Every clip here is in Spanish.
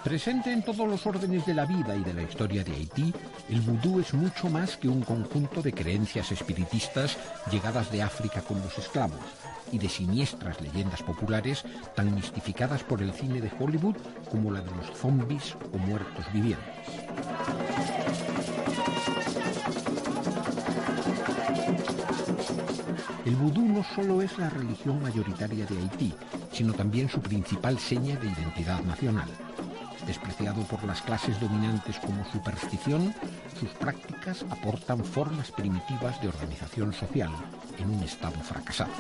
Presente en todos los órdenes de la vida y de la historia de Haití, el vudú es mucho más que un conjunto de creencias espiritistas llegadas de África con los esclavos y de siniestras leyendas populares tan mistificadas por el cine de Hollywood como la de los zombies o muertos vivientes. El vudú no solo es la religión mayoritaria de Haití, sino también su principal seña de identidad nacional. Despreciado por las clases dominantes como superstición, sus prácticas aportan formas primitivas de organización social en un estado fracasado.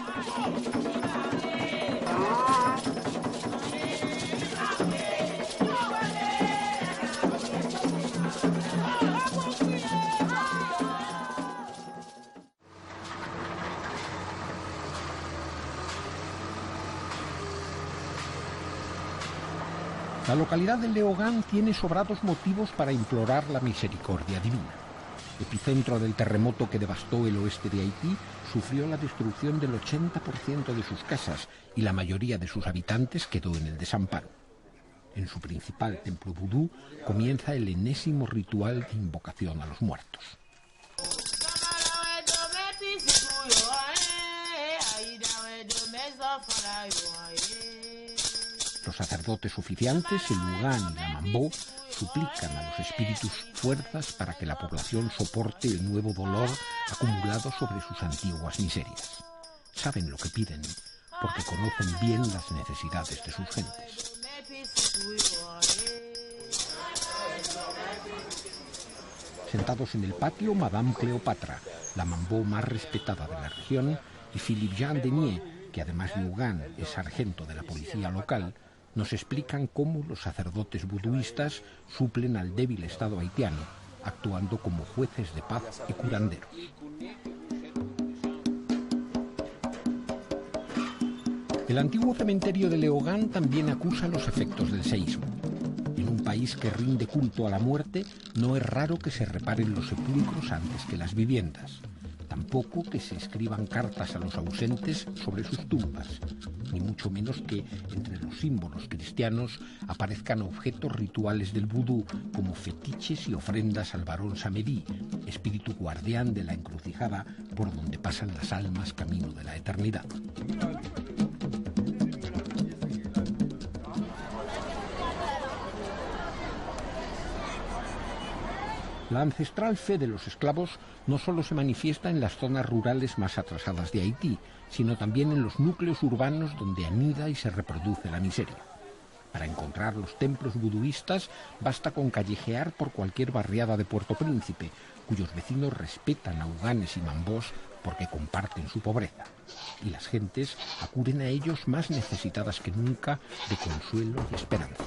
La localidad de Léogâne tiene sobrados motivos para implorar la misericordia divina. Epicentro del terremoto que devastó el oeste de Haití, sufrió la destrucción del 80% de sus casas y la mayoría de sus habitantes quedó en el desamparo. En su principal templo vudú comienza el enésimo ritual de invocación a los muertos. Los sacerdotes oficiantes, el Ugán y la Mambó, suplican a los espíritus fuerzas para que la población soporte el nuevo dolor acumulado sobre sus antiguas miserias. Saben lo que piden, porque conocen bien las necesidades de sus gentes. Sentados en el patio, Madame Cleopatra, la Mambó más respetada de la región, y Philippe Jean Denier, que además de Ugán es sargento de la policía local, nos explican cómo los sacerdotes buduistas suplen al débil Estado haitiano, actuando como jueces de paz y curanderos. El antiguo cementerio de Léogâne también acusa los efectos del seísmo. En un país que rinde culto a la muerte, no es raro que se reparen los sepulcros antes que las viviendas. Tampoco que se escriban cartas a los ausentes sobre sus tumbas, ni mucho menos que entre los símbolos cristianos aparezcan objetos rituales del vudú como fetiches y ofrendas al varón Samedi, espíritu guardián de la encrucijada por donde pasan las almas camino de la eternidad. La ancestral fe de los esclavos no solo se manifiesta en las zonas rurales más atrasadas de Haití, sino también en los núcleos urbanos donde anida y se reproduce la miseria. Para encontrar los templos buduistas basta con callejear por cualquier barriada de Puerto Príncipe, cuyos vecinos respetan a uganes y mambós porque comparten su pobreza. Y las gentes acuden a ellos más necesitadas que nunca de consuelo y esperanza.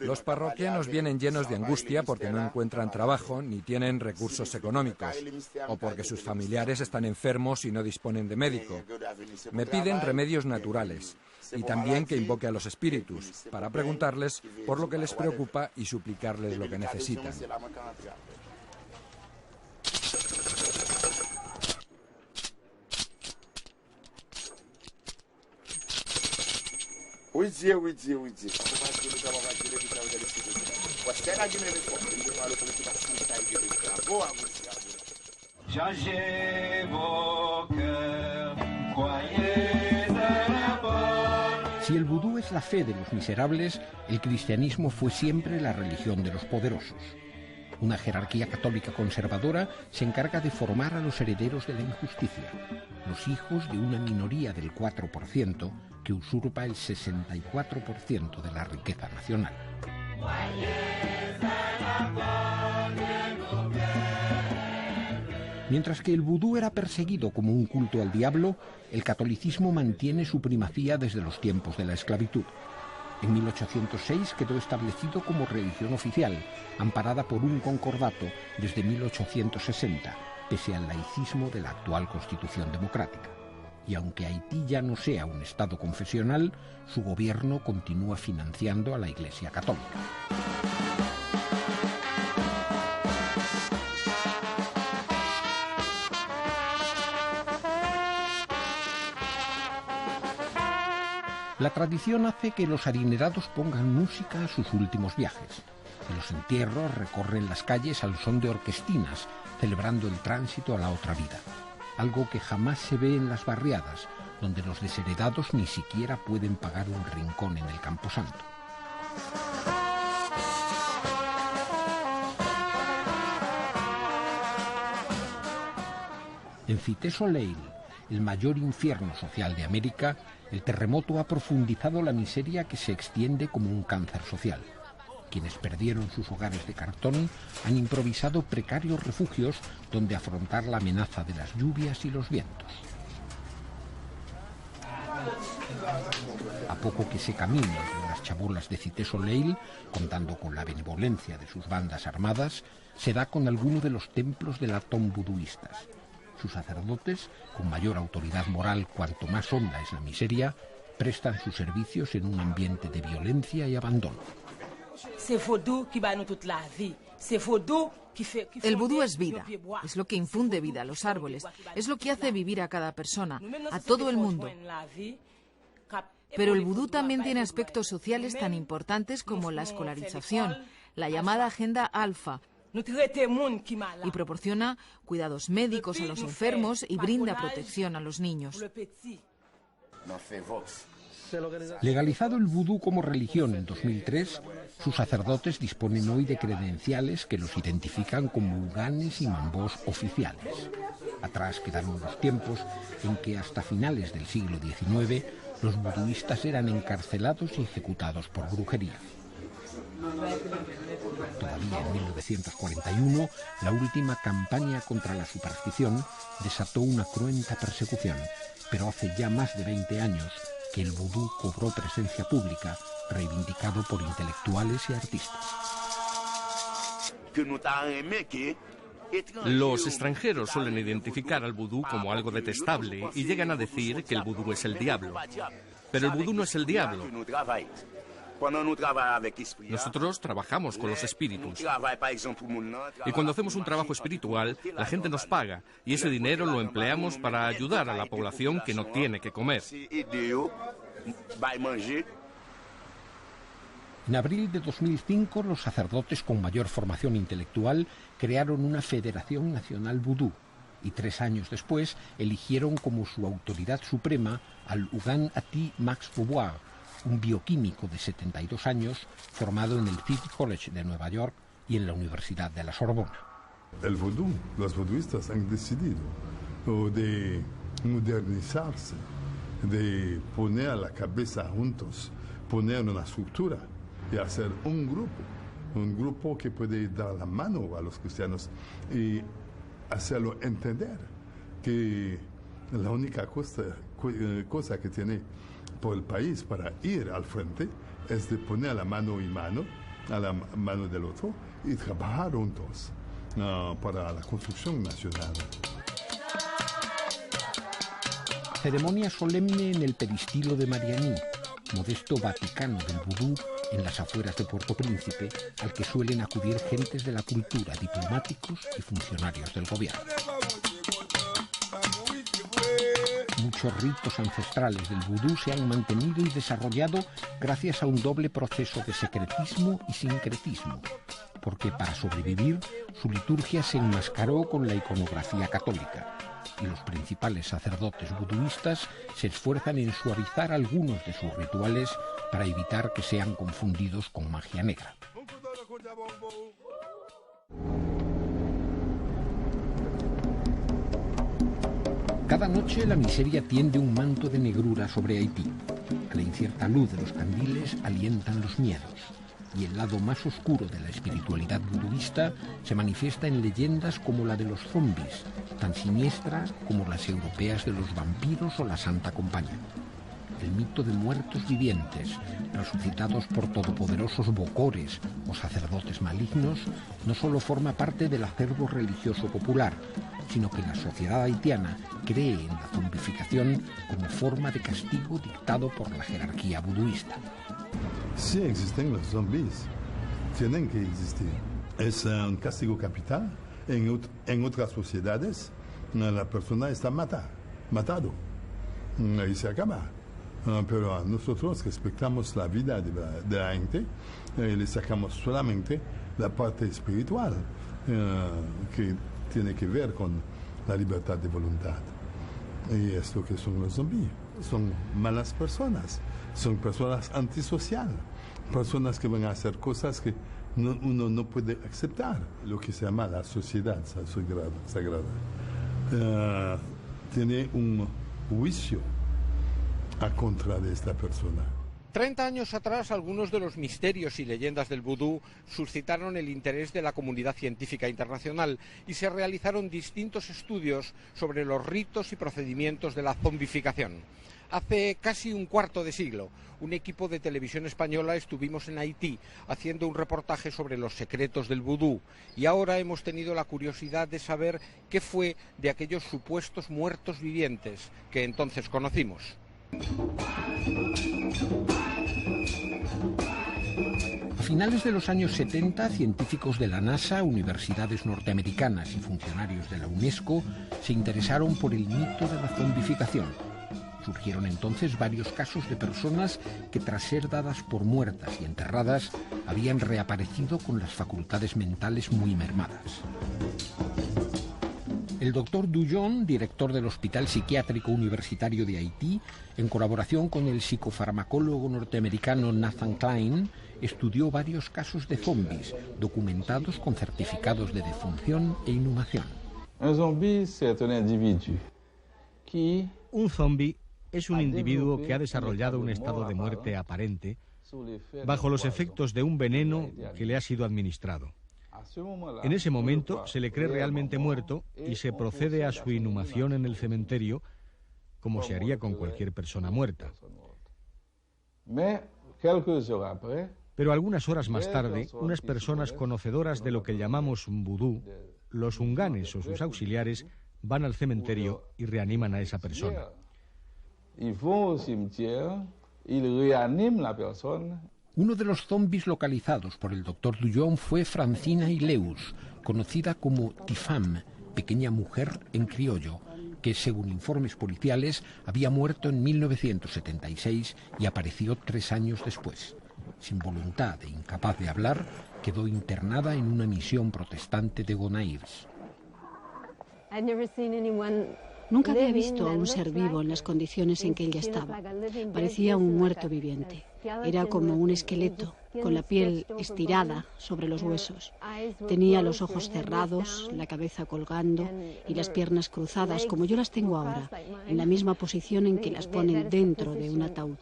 Los parroquianos vienen llenos de angustia porque no encuentran trabajo ni tienen recursos económicos, o porque sus familiares están enfermos y no disponen de médico. Me piden remedios naturales y también que invoque a los espíritus para preguntarles por lo que les preocupa y suplicarles lo que necesitan. Si el vudú es la fe de los miserables, el cristianismo fue siempre la religión de los poderosos. Una jerarquía católica conservadora se encarga de formar a los herederos de la injusticia, los hijos de una minoría del 4% que usurpa el 64% de la riqueza nacional. Mientras que el vudú era perseguido como un culto al diablo, el catolicismo mantiene su primacía desde los tiempos de la esclavitud. En 1806 quedó establecido como religión oficial, amparada por un concordato desde 1860, pese al laicismo de la actual Constitución democrática. Y aunque Haití ya no sea un Estado confesional, su gobierno continúa financiando a la Iglesia Católica. La tradición hace que los adinerados pongan música a sus últimos viajes. En los entierros recorren las calles al son de orquestinas, celebrando el tránsito a la otra vida. Algo que jamás se ve en las barriadas, donde los desheredados ni siquiera pueden pagar un rincón en el camposanto. En Cité Soleil, el mayor infierno social de América, el terremoto ha profundizado la miseria que se extiende como un cáncer social. Quienes perdieron sus hogares de cartón han improvisado precarios refugios donde afrontar la amenaza de las lluvias y los vientos. A poco que se camine entre las chabolas de Cité Soleil, contando con la benevolencia de sus bandas armadas, se da con alguno de los templos de la Tom buduistas. Sus sacerdotes, con mayor autoridad moral cuanto más honda es la miseria, prestan sus servicios en un ambiente de violencia y abandono. El vudú es vida, es lo que infunde vida a los árboles, es lo que hace vivir a cada persona, a todo el mundo. Pero el vudú también tiene aspectos sociales tan importantes como la escolarización, la llamada agenda alfa, y proporciona cuidados médicos a los enfermos y brinda protección a los niños. Legalizado el vudú como religión en 2003, sus sacerdotes disponen hoy de credenciales que los identifican como uganes y mambós oficiales. Atrás quedaron los tiempos en que hasta finales del siglo XIX los buduistas eran encarcelados y ejecutados por brujería. Todavía en 1941, la última campaña contra la superstición desató una cruenta persecución, pero hace ya más de 20 años que el vudú cobró presencia pública, reivindicado por intelectuales y artistas. Los extranjeros suelen identificar al vudú como algo detestable y llegan a decir que el vudú es el diablo. Pero el vudú no es el diablo. Nosotros trabajamos con los espíritus. Y cuando hacemos un trabajo espiritual, la gente nos paga y ese dinero lo empleamos para ayudar a la población que no tiene que comer. En abril de 2005, los sacerdotes con mayor formación intelectual crearon una Federación Nacional Vudú y 3 años después eligieron como su autoridad suprema al Ugan Ati Max Beauvoir, un bioquímico de 72 años formado en el City College de Nueva York y en la Universidad de la Sorbona. El vudú, los buduistas han decidido de modernizarse, de poner la cabeza juntos, poner una estructura y hacer un grupo que puede dar la mano a los cristianos y hacerlo entender que la única cosa que tiene por el país para ir al frente es de poner la mano y mano a la mano del otro y trabajar juntos para la construcción nacional. Ceremonia solemne en el peristilo de Marianí, modesto Vaticano del vudú en las afueras de Puerto Príncipe, al que suelen acudir gentes de la cultura, diplomáticos y funcionarios del gobierno. Muchos ritos ancestrales del vudú se han mantenido y desarrollado gracias a un doble proceso de secretismo y sincretismo, porque para sobrevivir su liturgia se enmascaró con la iconografía católica, y los principales sacerdotes buduistas se esfuerzan en suavizar algunos de sus rituales para evitar que sean confundidos con magia negra. Cada noche la miseria tiende un manto de negrura sobre Haití. A la incierta luz de los candiles alientan los miedos, y el lado más oscuro de la espiritualidad buduista se manifiesta en leyendas como la de los zombies, tan siniestra como las europeas de los vampiros o la Santa Compañía. El mito de muertos vivientes, resucitados por todopoderosos bocores o sacerdotes malignos, no solo forma parte del acervo religioso popular, sino que la sociedad haitiana cree en la zombificación como forma de castigo dictado por la jerarquía buduista. Si existen los zombies, tienen que existir. Es un castigo capital. En otras sociedades, la persona está matado y se acaba. Pero nosotros respetamos la vida de la gente y le sacamos solamente la parte espiritual que tiene que ver con la libertad de voluntad. Y esto que son los zombies. Son malas personas, son personas antisociales, personas que van a hacer cosas que uno no puede aceptar. Lo que se llama la sociedad sagrada. Tiene un juicio a contra de esta persona. 30 años atrás, algunos de los misterios y leyendas del vudú suscitaron el interés de la comunidad científica internacional y se realizaron distintos estudios sobre los ritos y procedimientos de la zombificación. Hace casi un cuarto de siglo, un equipo de televisión española estuvimos en Haití haciendo un reportaje sobre los secretos del vudú y ahora hemos tenido la curiosidad de saber qué fue de aquellos supuestos muertos vivientes que entonces conocimos. A finales de los años 70, científicos de la NASA, universidades norteamericanas y funcionarios de la UNESCO se interesaron por el mito de la zombificación. Surgieron entonces varios casos de personas que, tras ser dadas por muertas y enterradas, habían reaparecido con las facultades mentales muy mermadas. El doctor Dujon, director del Hospital Psiquiátrico Universitario de Haití, en colaboración con el psicofarmacólogo norteamericano Nathan Klein, estudió varios casos de zombies, documentados con certificados de defunción e inhumación. Un zombi es un individuo que ha desarrollado un estado de muerte aparente bajo los efectos de un veneno que le ha sido administrado. En ese momento se le cree realmente muerto y se procede a su inhumación en el cementerio, como se haría con cualquier persona muerta. Pero algunas horas más tarde, unas personas conocedoras de lo que llamamos vudú, los unganes o sus auxiliares, van al cementerio y reaniman a esa persona. Uno de los zombis localizados por el doctor Dujon fue Francina Ileus, conocida como Tifam, pequeña mujer en criollo, que según informes policiales había muerto en 1976 y apareció 3 años después. Sin voluntad e incapaz de hablar, quedó internada en una misión protestante de Gonaives. Nunca había visto a un ser vivo en las condiciones en que ella estaba. Parecía un muerto viviente. Era como un esqueleto, con la piel estirada sobre los huesos. Tenía los ojos cerrados, la cabeza colgando y las piernas cruzadas, como yo las tengo ahora, en la misma posición en que las ponen dentro de un ataúd.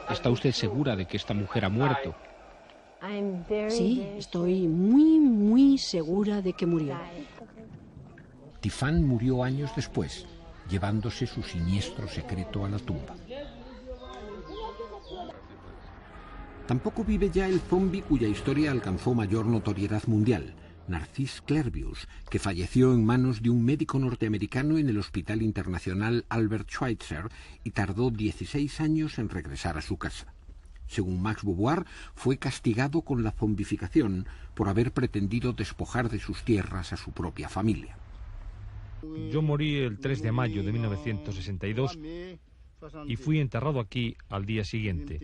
¿Está usted segura de que esta mujer ha muerto? Sí, estoy muy segura de que murió. Tifán murió años después, llevándose su siniestro secreto a la tumba. Tampoco vive ya el zombi cuya historia alcanzó mayor notoriedad mundial, Narcís Clervius, que falleció en manos de un médico norteamericano en el Hospital Internacional Albert Schweitzer y tardó 16 años en regresar a su casa. Según Max Beauvoir, fue castigado con la zombificación por haber pretendido despojar de sus tierras a su propia familia. Yo morí el 3 de mayo de 1962 y fui enterrado aquí al día siguiente.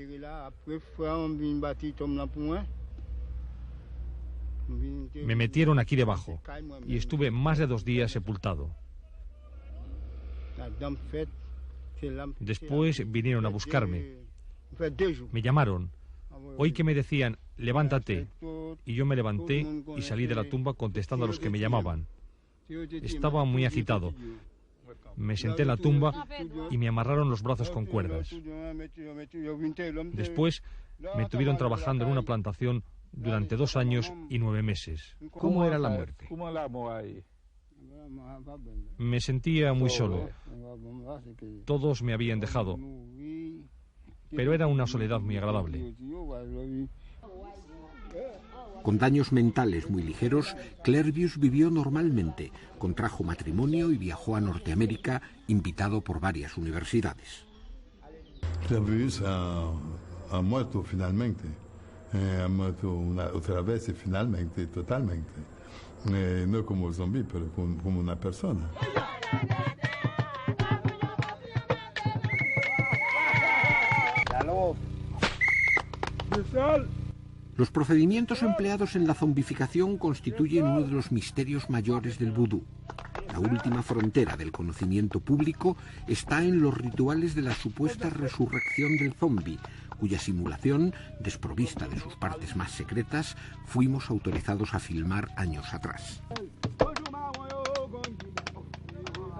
Me metieron aquí debajo y estuve más de 2 días sepultado. Después vinieron a buscarme. Me llamaron. Oí que me decían, levántate. Y yo me levanté y salí de la tumba contestando a los que me llamaban. Estaba muy agitado. Me senté en la tumba y me amarraron los brazos con cuerdas. Después me tuvieron trabajando en una plantación durante 2 años y 9 meses. ¿Cómo era la muerte? Me sentía muy solo. Todos me habían dejado. Pero era una soledad muy agradable. Con daños mentales muy ligeros, Clervius vivió normalmente, contrajo matrimonio y viajó a Norteamérica, invitado por varias universidades. Clervius ha muerto finalmente. Ha muerto otra vez y finalmente, totalmente. No como zombie, pero como una persona. Los procedimientos empleados en la zombificación constituyen uno de los misterios mayores del vudú. La última frontera del conocimiento público está en los rituales de la supuesta resurrección del zombi, cuya simulación, desprovista de sus partes más secretas, fuimos autorizados a filmar años atrás.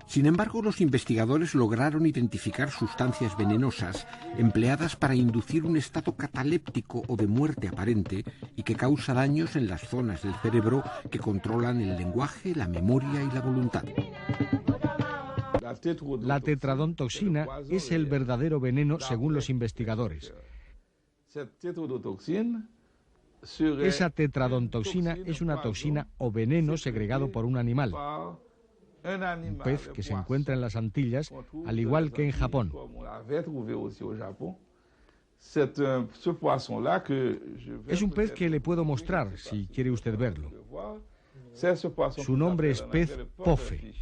Sin embargo, los investigadores lograron identificar sustancias venenosas empleadas para inducir un estado cataléptico o de muerte aparente y que causa daños en las zonas del cerebro que controlan el lenguaje, la memoria y la voluntad. La tetradontoxina es el verdadero veneno según los investigadores. Esa tetradontoxina es una toxina o veneno segregado por un animal. Un pez que se encuentra en las Antillas, al igual que en Japón. Es un pez que le puedo mostrar, si quiere usted verlo. Su nombre es pez pofe.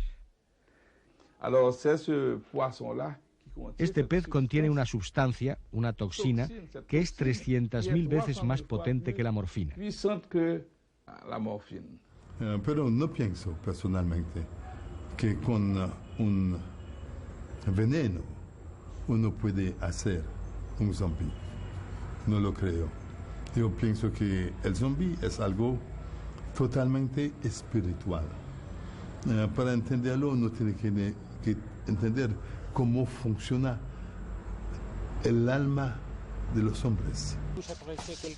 Este pez contiene una sustancia, una toxina, que es 300.000 veces más potente que la morfina. Pero no pienso personalmente que con un veneno uno puede hacer un zombie. No lo creo. Yo pienso que el zombie es algo totalmente espiritual. Para entenderlo uno tiene que entender cómo funciona el alma de los hombres.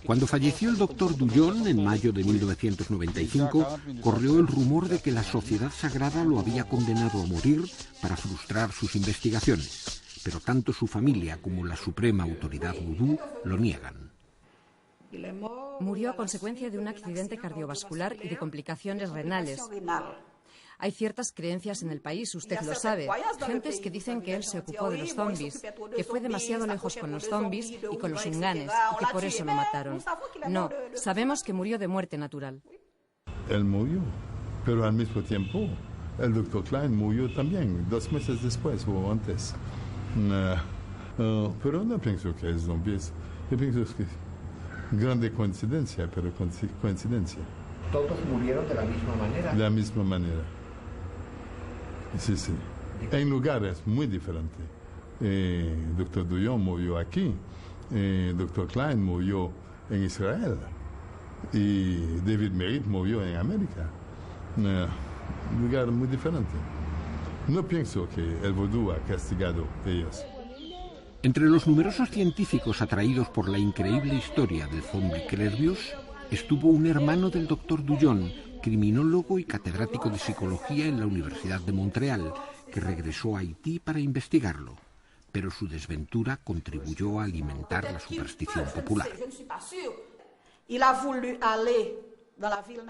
Cuando falleció el doctor Dullon en mayo de 1995, corrió el rumor de que la Sociedad Sagrada lo había condenado a morir para frustrar sus investigaciones, pero tanto su familia como la suprema autoridad vudú lo niegan. Murió a consecuencia de un accidente cardiovascular y de complicaciones renales. Hay ciertas creencias en el país, usted lo sabe. Gentes que dicen que él se ocupó de los zombies, que fue demasiado lejos con los zombies y con los inganes, y que por eso lo mataron. No, sabemos que murió de muerte natural. Él murió, pero al mismo tiempo el doctor Klein murió también, 2 meses después o antes. Pero no pienso que es zombies. Yo pienso que es grande coincidencia, pero coincidencia. ¿Todos murieron de la misma manera? De la misma manera. Sí, sí. En lugares muy diferentes. Dr. Dullon murió aquí. Dr. Klein murió en Israel. Y David Merritt murió en América. Un lugar muy diferente. No pienso que el vudú ha castigado a ellos. Entre los numerosos científicos atraídos por la increíble historia del zombie Clervius, estuvo un hermano del doctor Dullon, criminólogo y catedrático de psicología en la Universidad de Montreal, que regresó a Haití para investigarlo. Pero su desventura contribuyó a alimentar la superstición popular.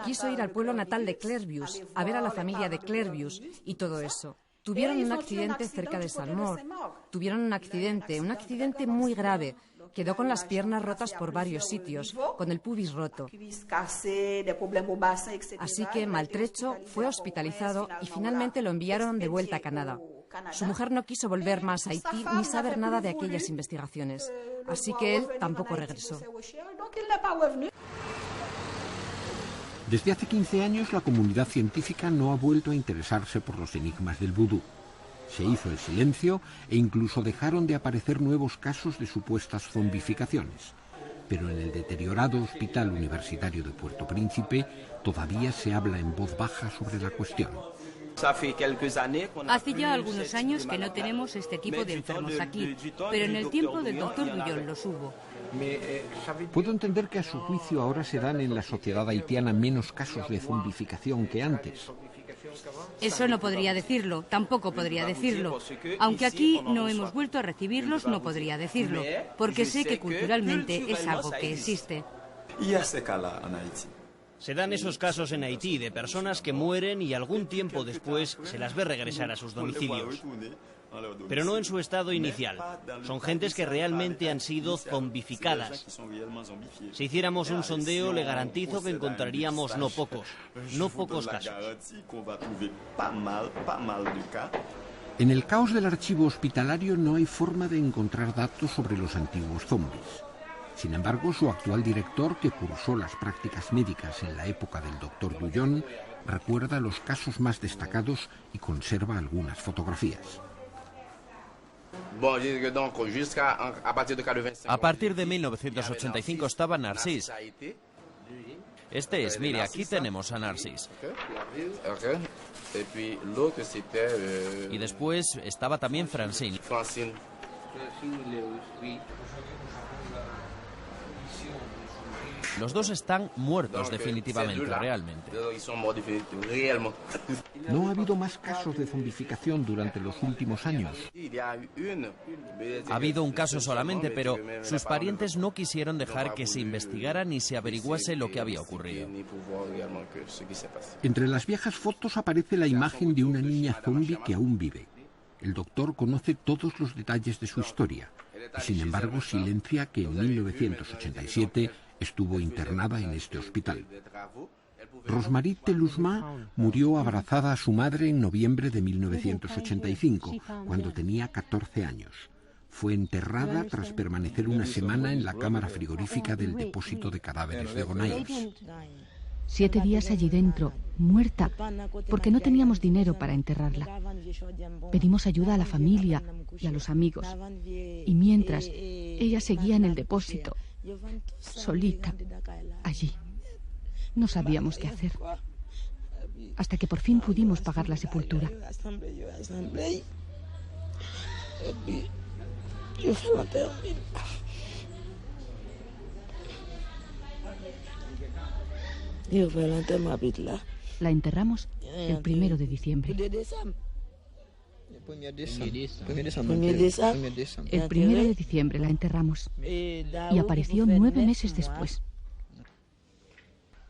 Quiso ir al pueblo natal de Clervius, a ver a la familia de Clervius y todo eso. Tuvieron un accidente cerca de Salmor. Tuvieron un accidente muy grave. Quedó con las piernas rotas por varios sitios, con el pubis roto. Así que, maltrecho, fue hospitalizado y finalmente lo enviaron de vuelta a Canadá. Su mujer no quiso volver más a Haití ni saber nada de aquellas investigaciones. Así que él tampoco regresó. Desde hace 15 años la comunidad científica no ha vuelto a interesarse por los enigmas del vudú. Se hizo el silencio e incluso dejaron de aparecer nuevos casos de supuestas zombificaciones. Pero en el deteriorado Hospital Universitario de Puerto Príncipe todavía se habla en voz baja sobre la cuestión. Hace ya algunos años que no tenemos este tipo de enfermos aquí, pero en el tiempo del doctor Dullon los hubo. Puedo entender que a su juicio ahora se dan en la sociedad haitiana menos casos de zombificación que antes. Eso no podría decirlo, tampoco podría decirlo. Aunque aquí no hemos vuelto a recibirlos, no podría decirlo, porque sé que culturalmente es algo que existe. Se dan esos casos en Haití de personas que mueren y algún tiempo después se las ve regresar a sus domicilios. Pero no en su estado inicial. Son gentes que realmente han sido zombificadas. Si hiciéramos un sondeo, le garantizo que encontraríamos no pocos casos. En el caos del archivo hospitalario no hay forma de encontrar datos sobre los antiguos zombies. Sin embargo, su actual director, que cursó las prácticas médicas en la época del doctor Dullon, recuerda los casos más destacados y conserva algunas fotografías. A partir de 1985 estaba Narcís. Este es, mire, aquí tenemos a Narcís. Y después estaba también Francine. Los dos están muertos definitivamente, realmente. No ha habido más casos de zombificación durante los últimos años. Ha habido un caso solamente, pero sus parientes no quisieron dejar que se investigara ni se averiguase lo que había ocurrido. Entre las viejas fotos aparece la imagen de una niña zombie que aún vive. El doctor conoce todos los detalles de su historia y, sin embargo, silencia que en 1987 estuvo internada en este hospital. Rosemarie Telusma murió abrazada a su madre en noviembre de 1985, cuando tenía 14 años. Fue enterrada tras permanecer una semana en la cámara frigorífica del depósito de cadáveres de Gonaives. 7 días allí dentro, muerta, porque no teníamos dinero para enterrarla. Pedimos ayuda a la familia y a los amigos. Y mientras, ella seguía en el depósito, solita, allí. No sabíamos qué hacer. Hasta que por fin pudimos pagar la sepultura. La enterramos el 1 de diciembre. El 1 de diciembre la enterramos y apareció 9 meses después.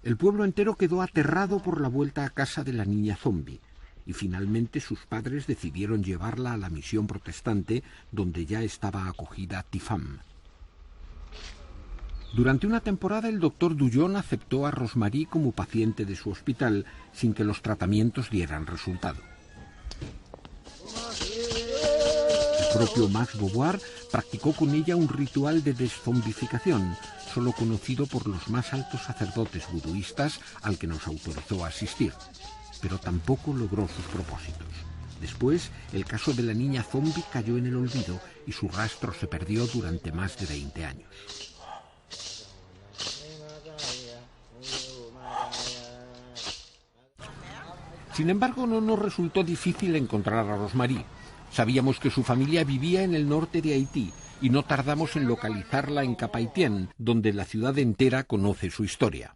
El pueblo entero quedó aterrado por la vuelta a casa de la niña zombie y finalmente sus padres decidieron llevarla a la misión protestante donde ya estaba acogida Tifam. Durante una temporada el doctor Dullon aceptó a Rosemarie como paciente de su hospital sin que los tratamientos dieran resultado. El propio Max Beauvoir practicó con ella un ritual de deszombificación, solo conocido por los más altos sacerdotes buduistas al que nos autorizó a asistir, pero tampoco logró sus propósitos. Después, el caso de la niña zombie cayó en el olvido y su rastro se perdió durante más de 20 años. Sin embargo, no nos resultó difícil encontrar a Rosemarie. Sabíamos que su familia vivía en el norte de Haití y no tardamos en localizarla en Cap-Haitien, donde la ciudad entera conoce su historia.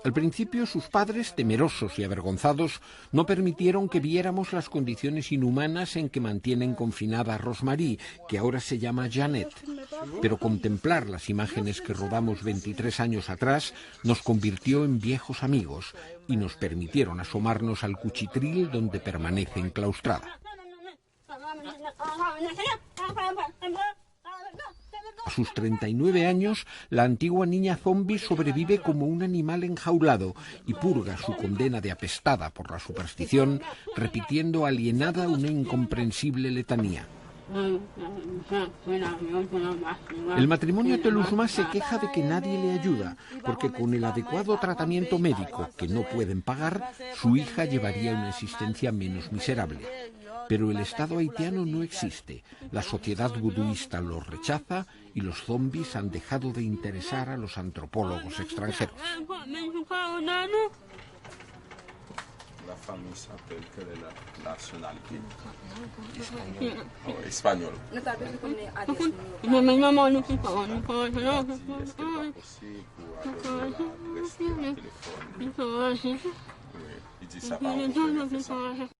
Al principio, sus padres, temerosos y avergonzados, no permitieron que viéramos las condiciones inhumanas en que mantienen confinada a Rosemarie, que ahora se llama Janet. Pero contemplar las imágenes que rodamos 23 años atrás nos convirtió en viejos amigos y nos permitieron asomarnos al cuchitril donde permanece enclaustrada. A sus 39 años, la antigua niña zombie sobrevive como un animal enjaulado y purga su condena de apestada por la superstición, repitiendo alienada una incomprensible letanía. El matrimonio Telusma se queja de que nadie le ayuda, porque con el adecuado tratamiento médico que no pueden pagar, su hija llevaría una existencia menos miserable. Pero el Estado haitiano no existe, la sociedad buduista los rechaza y los zombies han dejado de interesar a los antropólogos extranjeros. La famille s'appelle quelle est la nationalité? Espagnol. Est-ce que c'est pas possible pour rester au téléphone? Oui, il dit ça va.